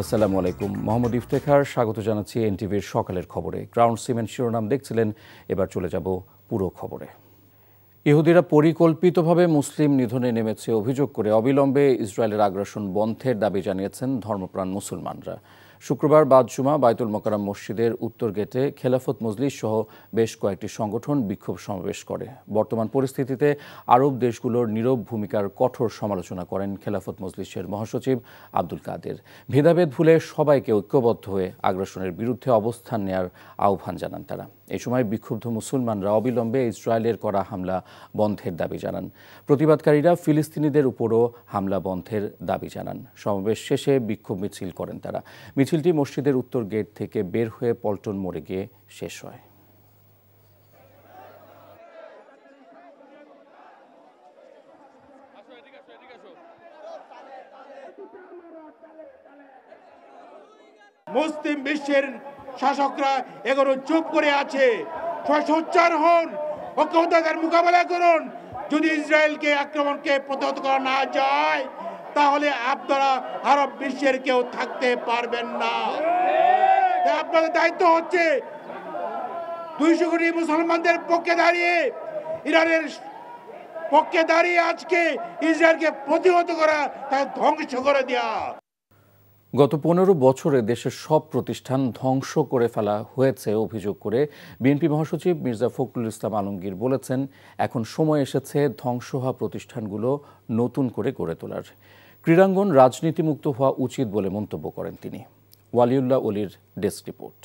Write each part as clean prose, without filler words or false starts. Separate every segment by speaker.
Speaker 1: আসসালামু আলাইকুম। মোহাম্মদ ইফতেখার স্বাগত জানাচ্ছি এনটিভির সকালের খবরে। গ্রাউন্ড সিমেন্ট শিরোনাম দেখছিলেন, এবার চলে যাব পুরো খবরে। ইহুদিরা পরিকল্পিতভাবে মুসলিম নিধনে নেমেছে অভিযোগ করে অবিলম্বে ইসরায়েলের আগ্রাসন বন্ধের দাবি জানিয়েছেন ধর্মপ্রাণ মুসলমানরা। শুক্রবার বাদ জুমা বাইতুল মোকাররম মসজিদের উত্তর গেটে খেলাফত মজলিস সহ বেশ কয়েকটি সংগঠন বিক্ষোভ সমাবেশ করে। বর্তমান পরিস্থিতিতে আরব দেশগুলোর নীরব ভূমিকার কঠোর সমালোচনা করেন খেলাফত মজলিসের মহাসচিব আব্দুল কাদের। ভেদাভেদ ভুলে সবাইকে ঐক্যবদ্ধ হয়ে আগ্রাসনের বিরুদ্ধে অবস্থান নেয়ার আহ্বান জানান তারা। এই সময় বিক্ষুব্ধ মুসলমানরা অবিলম্বে ইসরায়েলের করা হামলা বন্ধের দাবি জানান। প্রতিবাদকারীরা ফিলিস্তিনিদের উপরও হামলা বন্ধের দাবি জানান। সমাবেশ শেষে বিক্ষোভ মিছিল করেন তারা। মিছিলটি মসজিদের উত্তর গেট থেকে বের হয়ে পল্টন মোড়ে গিয়ে শেষ হয়।
Speaker 2: মুসলিম বিশ্বের শাসকরা এখনো চুপ করে আছে। সোচ্চার হন, ঐক্যবদ্ধতার মোকাবেলা করুন। যদি ইসরায়েলকে আক্রমণকে প্রতিহত করা না যায়, তাহলে আপনারা আরব বিশ্বের কেউ থাকতে পারবেন না। আপনাদের দায়িত্ব হচ্ছে 200 কোটি মুসলমানদের পক্ষে দাঁড়িয়ে, ইরানের পক্ষে দাঁড়িয়ে আজকে ইসরায়েলকে প্রতিহত করা, তাকে ধ্বংস করে দেওয়া।
Speaker 1: গত 15 বছরে দেশের সব প্রতিষ্ঠান ধ্বংস করে ফেলা হয়েছে অভিযোগ করে বিএনপি মহাসচিব মির্জা ফখরুল ইসলাম আলমগীর বলেছেন, এখন সময় এসেছে ধ্বংস হওয়া প্রতিষ্ঠানগুলো নতুন করে গড়ে তোলার। ক্রীড়াঙ্গন রাজনীতিমুক্ত হওয়া উচিত বলে মন্তব্য করেন তিনি। ওয়ালিউল্লাহ অলির ডেস্ক রিপোর্ট।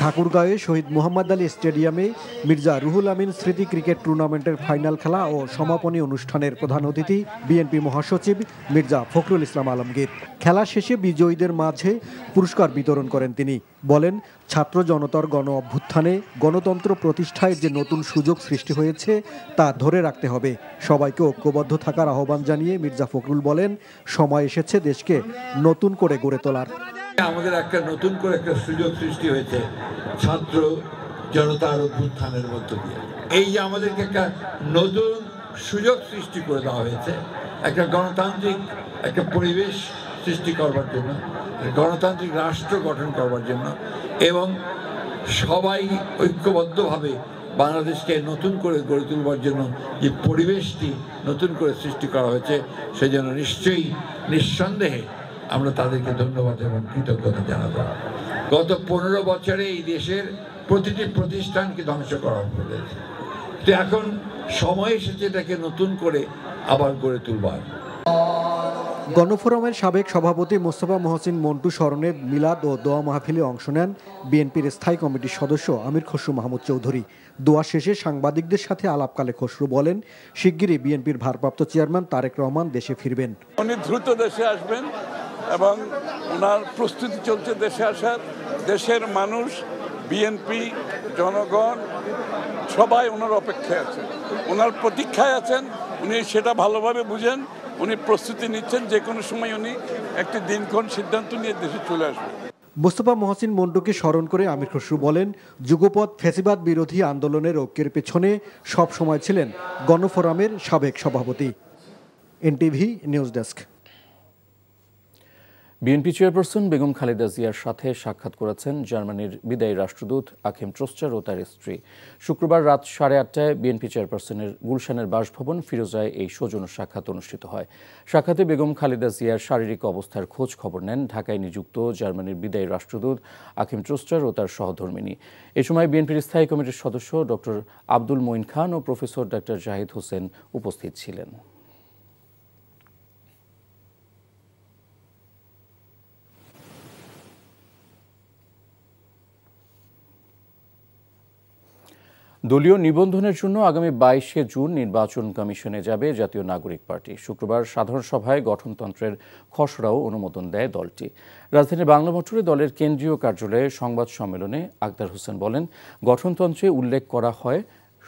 Speaker 3: ঠাকুরগাঁওয়ে শহীদ মোহাম্মদ আলী স্টেডিয়ামে মির্জা রুহুল আমিন স্মৃতি ক্রিকেট টুর্নামেন্টের ফাইনাল খেলা ও সমাপনী অনুষ্ঠানের প্রধান অতিথি বিএনপি মহাসচিব মির্জা ফখরুল ইসলাম আলমগীর। খেলা শেষে বিজয়ীদের মাঝে পুরস্কার বিতরণ করেন তিনি। বলেন, ছাত্র জনতার গণ অভ্যুত্থানে গণতন্ত্র প্রতিষ্ঠায় যে নতুন সুযোগ সৃষ্টি হয়েছে তা ধরে রাখতে হবে। সবাইকে ঐক্যবদ্ধ থাকার আহ্বান জানিয়ে মির্জা ফখরুল বলেন, সময় এসেছে দেশকে নতুন করে গড়ে তোলার।
Speaker 4: আমাদের একটা নতুন করে একটা সুযোগ সৃষ্টি হয়েছে ছাত্র জনতার অভ্যুত্থানের মধ্য দিয়ে। এই যে আমাদেরকে একটা নতুন সুযোগ সৃষ্টি করে দেওয়া হয়েছে, একটা গণতান্ত্রিক একটা পরিবেশ সৃষ্টি করবার জন্য, গণতান্ত্রিক রাষ্ট্র গঠন করবার জন্য, এবং সবাই ঐক্যবদ্ধভাবে বাংলাদেশকে নতুন করে গড়ে তুলবার জন্য যে পরিবেশটি নতুন করে সৃষ্টি করা হয়েছে, সেজন্য নিশ্চয়ই নিঃসন্দেহে আমরা তাদেরকে ধন্যবাদ এবং কৃতজ্ঞতা জানাবো। গত 15 বছরে এই দেশের প্রতিটি প্রতিষ্ঠানকে ধ্বংস করা হয়েছে, তো এখন সময় এসেছে এটাকে নতুন করে আবার গড়ে তুলবার।
Speaker 3: গণফোরামের সাবেক সভাপতি মোস্তফা মহসিন মন্টু স্মরণে মিলাদ ও দোয়া মাহফিলে অংশ নেন বিএনপির স্থায়ী কমিটির সদস্য আমির খসরু মাহমুদ চৌধুরী। দোয়া শেষে সাংবাদিকদের সাথে আলাপকালে খসরু বলেন, শিগগিরই বিএনপির ভারপ্রাপ্ত চেয়ারম্যান তারেক রহমান দেশে ফিরবেন।
Speaker 5: উনি দ্রুত দেশে আসবেন এবং ওনার প্রস্তুতি চলছে দেশে আসার। দেশের মানুষ, বিএনপি, জনগণ সবাই ওনার অপেক্ষায় আছেন, ওনার প্রতীক্ষায় আছেন। উনি সেটা ভালোভাবে বুঝেন, উনি প্রস্তুতি নিচ্ছেন। যে কোনো সময় উনি একটি দিনক্ষণ সিদ্ধান্ত নিয়ে দেশে চলে আসবেন।
Speaker 3: মোস্তফা মহসিন মন্টুকে স্মরণ করে আমির খসরু বলেন, যুগপৎ ফ্যাসিবাদ বিরোধী আন্দোলনের ঐক্যের পেছনে সব সময় ছিলেন গণফোরামের সাবেক সভাপতি। NTV news desk.
Speaker 1: BNP chairperson Begum Khaleda জিয়ার সাথে সাক্ষাৎ করেছেন জার্মানির বিদায়ী রাষ্ট্রদূত আখিম ট্রোস্টার ও তার স্ত্রী। শুক্রবার রাত 8:30টায় বিএনপি চেয়ারপারসনের গুলশানের বাসভবন ফিরোজায় এই সৌজন্য সাক্ষাৎ অনুষ্ঠিত হয়। সাক্ষাতে বেগম খালেদা জিয়ার শারীরিক অবস্থার খোঁজ খবর নেন ঢাকায় নিযুক্ত জার্মানির বিদায়ী রাষ্ট্রদূত আখিম ট্রোস্টার ও তার সহধর্মিণী। এ সময় বিএনপির স্থায়ী কমিটির সদস্য ডক্টর আব্দুল মঈন খান ও প্রফেসর ডক্টর জাহিদ হোসেন উপস্থিত ছিলেন। দলীয় নিবন্ধনের জন্য আগামী 22শে জুন নির্বাচন কমিশনে যাবে জাতীয় নাগরিক পার্টি। শুক্রবার সাধারণ সভায় গঠনতন্ত্রের খসড়াও অনুমোদন দেয় দলটি। রাজধানীর বাংলা মোটরে দলের কেন্দ্রীয় কার্যালয়ে সংবাদ সম্মেলনে আক্তার হোসেন বলেন, গঠনতন্ত্রে উল্লেখ করা হয়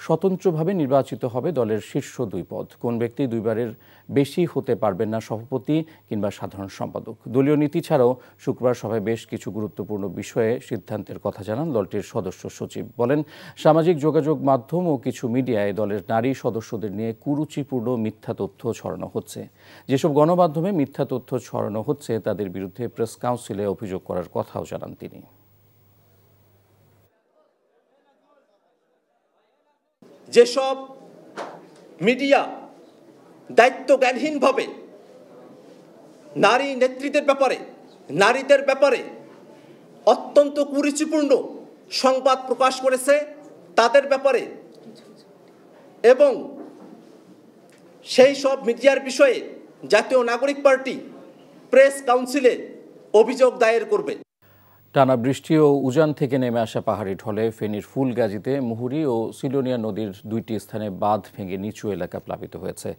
Speaker 1: স্বতন্ত্রভাবে নির্বাচিত হবে দলের শীর্ষ 2 পদ। কোন ব্যক্তি 2বারের বেশি হতে পারবেন না সভাপতি কিংবা সাধারণ সম্পাদক। দলীয় নীতি ছাড়াও শুক্রবার সভায় বেশ কিছু গুরুত্বপূর্ণ বিষয়ে সিদ্ধান্তের কথা জানান দলটির সদস্য সচিব। বলেন, সামাজিক যোগাযোগ মাধ্যম ও কিছু মিডিয়ায় দলের নারী সদস্যদের নিয়ে কুরুচিপূর্ণ মিথ্যা তথ্য ছড়ানো হচ্ছে। যেসব গণমাধ্যমে মিথ্যা তথ্য ছড়ানো হচ্ছে তাদের বিরুদ্ধে প্রেস কাউন্সিলে অভিযোগ করার কথাও জানান তিনি।
Speaker 6: যেসব মিডিয়া দায়িত্বজ্ঞানহীনভাবে নারী নেতৃত্বের ব্যাপারে, নারীদের ব্যাপারে অত্যন্ত কুরুচিপূর্ণ সংবাদ প্রকাশ করেছে তাদের ব্যাপারে এবং সেই সব মিডিয়ার বিষয়ে জাতীয় নাগরিক পার্টি প্রেস কাউন্সিলে অভিযোগ দায়ের করবে।
Speaker 1: টানা বৃষ্টি ও উজান থেকে নেমে আসা পাহাড়ি ঢলে ফেনীর ফুলগাজীতে মুহুরী ও সিলোনিয়া নদীর 2টি স্থানে বাঁধ ভেঙে নিচু এলাকা প্লাবিত হয়েছে।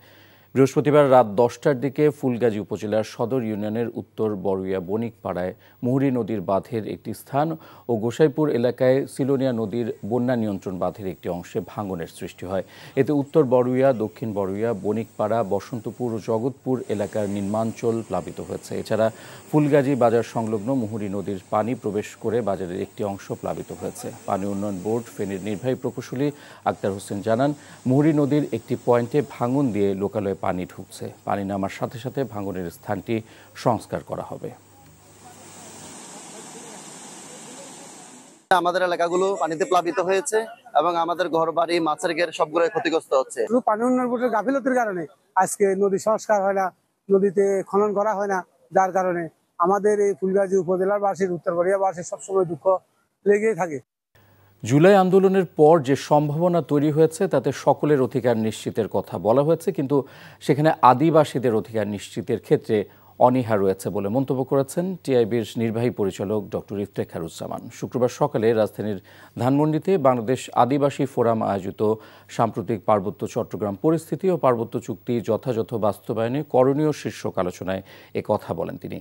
Speaker 1: বৃহস্পতিবার রাত 10টার দিকে ফুলগাজী উপজেলার সদর ইউনিয়নের উত্তর বড়ুইয়া বণিকপাড়ায় মুহুরী নদীর বাঁধের একটি স্থান ও গোসাইপুর এলাকায় সিলোনিয়া নদীর বন্যা নিয়ন্ত্রণ বাঁধের একটি অংশে ভাঙনের সৃষ্টি হয়। এতে উত্তর বড়ুইয়া, দক্ষিণ বড়ুইয়া, বণিকপাড়া, বসন্তপুর ও জগৎপুর এলাকার নিম্নাঞ্চল প্লাবিত হয়েছে। এছাড়া ফুলগাজী বাজার সংলগ্ন মুহুরী নদীর পানি প্রবেশ করে বাজারের একটি অংশ প্লাবিত হয়েছে। পানি উন্নয়ন বোর্ড ফেনীর নির্বাহী প্রকৌশলী আক্তার হোসেন জানান, মুহুরী নদীর একটি পয়েন্টে ভাঙন দিয়ে লোকালয়ে পানি ঢুকছে। পানি নামার সাথে সাথে ভাঙনের স্থানটি সংস্কার করা হবে।
Speaker 7: আমাদের এলাকাগুলো পানিতে প্লাবিত হয়েছে এবং আমাদের ঘরবাড়ি, মাছের ঘের সবগুলো ক্ষতিগ্রস্ত হচ্ছে।
Speaker 8: পানি উন্নয়ন বোর্ডের গাফিলতির কারণে আজকে নদী সংস্কার হয় না, নদীতে খনন করা হয় না, যার কারণে আমাদের এই ফুলগাজী উপজেলার বাসীর, উত্তর বড়ুইয়া বাসীর সবসময় দুঃখ লেগেই থাকে।
Speaker 1: জুলাই আন্দোলনের পর যে সম্ভাবনা তৈরি হয়েছে তাতে সকলের অধিকার নিশ্চিতের কথা বলা হয়েছে, কিন্তু সেখানে আদিবাসীদের অধিকার নিশ্চিতের ক্ষেত্রে অনীহা রয়েছে বলে মন্তব্য করেছেন টিআইবির নির্বাহী পরিচালক ডক্টর ইফতেখারুজ্জামান। শুক্রবার সকালে রাজধানীর ধানমন্ডিতে বাংলাদেশ আদিবাসী ফোরাম আয়োজিত সাম্প্রতিক পার্বত্য চট্টগ্রাম পরিস্থিতি ও পার্বত্য চুক্তি যথাযথ বাস্তবায়নে করণীয় শীর্ষক আলোচনায় এ কথা বলেন তিনি।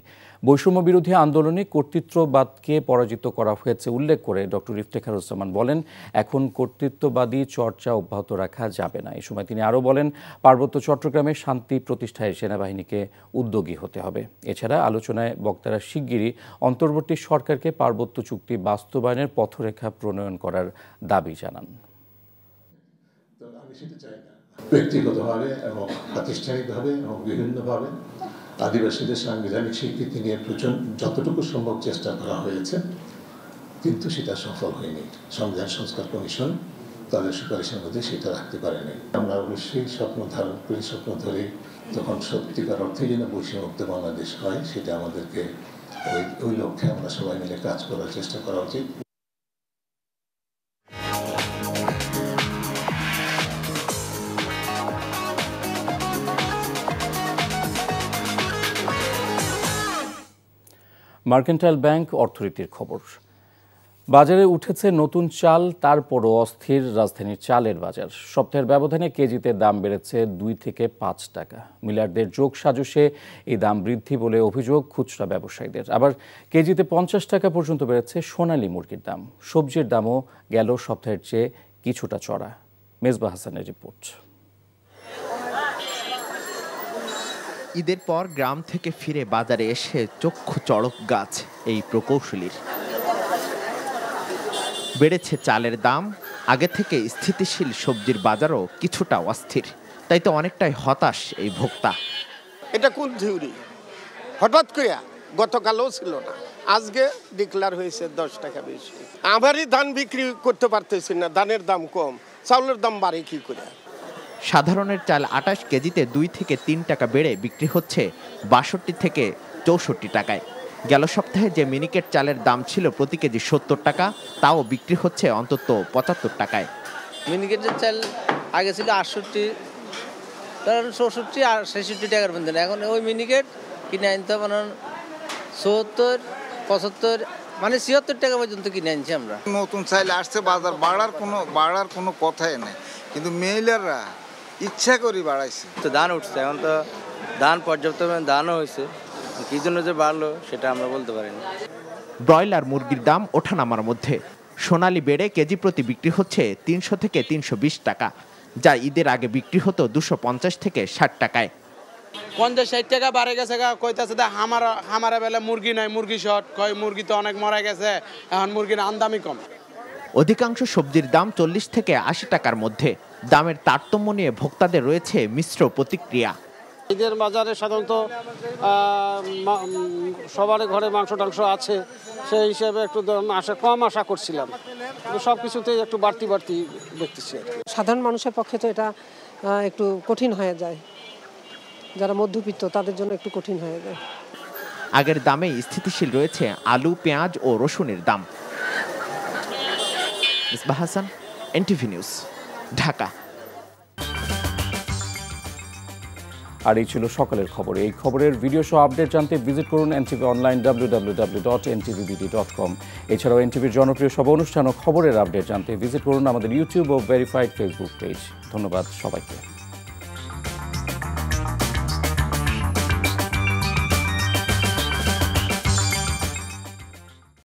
Speaker 1: বৈষম্য বিরোধী আন্দোলনে কর্তৃত্ববাদকে পরাজিত করা হয়েছে উল্লেখ করে ডক্টর ইফতেখারুজ্জামান বলেন, এখন কর্তৃত্ববাদী চর্চা অব্যাহত রাখা যাবে না। এই সময় তিনি আরও বলেন, পার্বত্য চট্টগ্রামে শান্তি প্রতিষ্ঠায় সেনাবাহিনীকে উদ্যোগী হতে হবে। এছাড়া আলোচনায় বক্তারা শিগগিরই অন্তর্বর্তী সরকারকে পার্বত্য চুক্তি বাস্তবায়নের পথরেখা প্রণয়ন করার দাবি জানান।
Speaker 9: ব্যক্তিগতভাবে এবং প্রাতিষ্ঠানিকভাবে এবং বিভিন্নভাবে আদিবাসীদের সাংবিধানিক স্বীকৃতি নিয়ে যতটুকু সম্ভব চেষ্টা করা হয়েছে, কিন্তু সেটা সফল হয়নি। সংবিধান সংস্কার কমিশন তাদের সুপারিশের মধ্যে সেটা রাখতে পারেনি। আমরা অবশ্যই স্বপ্ন ধারণ করি, স্বপ্ন ধরে তখন সত্যিকার অর্থে যেন বৈষম্যমুক্ত বাংলাদেশ হয়, সেটা আমাদেরকে ওই লক্ষ্যে আমরা সবাই মিলে কাজ করার চেষ্টা করা উচিত।
Speaker 1: মার্কেন্টাইল ব্যাংক অর্থনীতির খবর। বাজারে উঠেছে নতুন চাল, তারপরও অস্থির রাজধানীর চালের বাজার। সপ্তাহের ব্যবধানে কেজিতে দাম বেড়েছে 2 থেকে 5 টাকা। মিলারদের যোগ সাজশে এই দাম বৃদ্ধি বলে অভিযোগ খুচরা ব্যবসায়ীদের। আবার কেজিতে 50 টাকা পর্যন্ত বেড়েছে সোনালী মুরগির দাম। সবজির দামও গেল সপ্তাহের চেয়ে কিছুটা চড়া। মেজবা হাসানের রিপোর্ট।
Speaker 10: ঈদের পর গ্রাম থেকে ফিরে বাজারে এসে চক্ষু চড়ক গাছ এই প্রকৌশলীর। বেড়েছে চালের দাম, আগে থেকে স্থিতিশীল সবজির বাজারও কিছুটা অস্থির। তাই তো অনেকটাই হতাশ এই ভোক্তা।
Speaker 11: এটা কোন থিওরি? হঠাৎ করে গতকালও ছিল না, আজকে ডিক্লার হয়েছে 10 টাকা বেশি। আমারই ধান বিক্রি করতে পারতেছি না, ধানের দাম কম, চাউলের দাম বাড়ে কি করে?
Speaker 10: সাধারণের চাল 28 কেজিতে 2 থেকে 3 টাকা বেড়ে বিক্রি হচ্ছে 62 থেকে 64 টাকায়। গেল সপ্তাহে যে মিনিকেট চালের দাম ছিল প্রতি কেজি 70 টাকা, তাও বিক্রি হচ্ছে অন্তত 75 টাকায়।
Speaker 12: মিনিকেটের চাল আগে ছিল 68, 64 আর 66 টাকার মধ্যে। এখন ওই মিনিকেট কিনে আনতে মানে 70, 75 মানে 76 টাকা পর্যন্ত কিনে আনছি আমরা।
Speaker 13: নতুন চাল আসছে, বাজার বাড়ার কোনো কথাই নেই, কিন্তু মেইলাররা ইচ্ছা করে বাড়াইছে।
Speaker 12: তো ধান উঠছে, এখন তো ধান পর্যাপ্ত ধানও হয়েছে, কি জন্য যে বাড়লো সেটা আমরা বলতে পারি না।
Speaker 10: ব্রয়লার মুরগির দাম ওঠানামার মধ্যে। সোনালী বেড়ে কেজি প্রতি বিক্রি হচ্ছে 300 থেকে 320 টাকা, যা ঈদের আগে বিক্রি হতো 250 থেকে 60 টাকায়।
Speaker 14: 50-60 টাকা বাড়ে গেছে, কইতাছে হামারা বেলা মুরগি নাই, মুরগি শর্ট, কয় মুরগি তো অনেক মরা গেছে, এখন মুরগির আমদামি কম।
Speaker 10: অধিকাংশ সবজির দাম 40 থেকে 80 টাকার মধ্যে। দামের তারতম্য নিয়ে ভোক্তাদের রয়েছে মিশ্র প্রতিক্রিয়া।
Speaker 15: ঈদের বাজারে সাধারণত সবার ঘরে মাংস টাংস আছে, সেই হিসেবে একটু কম আশা করছিলাম, কিন্তু সব কিছুতেই একটু বাড়তি দেখতেছি।
Speaker 16: সাধারণ মানুষের পক্ষে তো এটা একটু কঠিন হয়ে যায়, যারা মধ্যবিত্ত তাদের জন্য একটু কঠিন হয়ে যায়।
Speaker 10: আগের দামেই স্থিতিশীল রয়েছে আলু, পেঁয়াজ ও রসুনের দাম। Misbah Hasan, NTV news, Dhaka.
Speaker 1: আর এই ছিল সকালের খবর। এই খবরের ভিডিও সহ আপডেট জানতে ভিজিট করুন এনটিভি অনলাইন www.ntvbt.com। এছাড়াও এনটিভির জনপ্রিয় সব অনুষ্ঠান ও খবরের আপডেট জানতে ভিজিট করুন আমাদের ইউটিউব ও ভেরিফাইড ফেসবুক পেজ। ধন্যবাদ সবাইকে।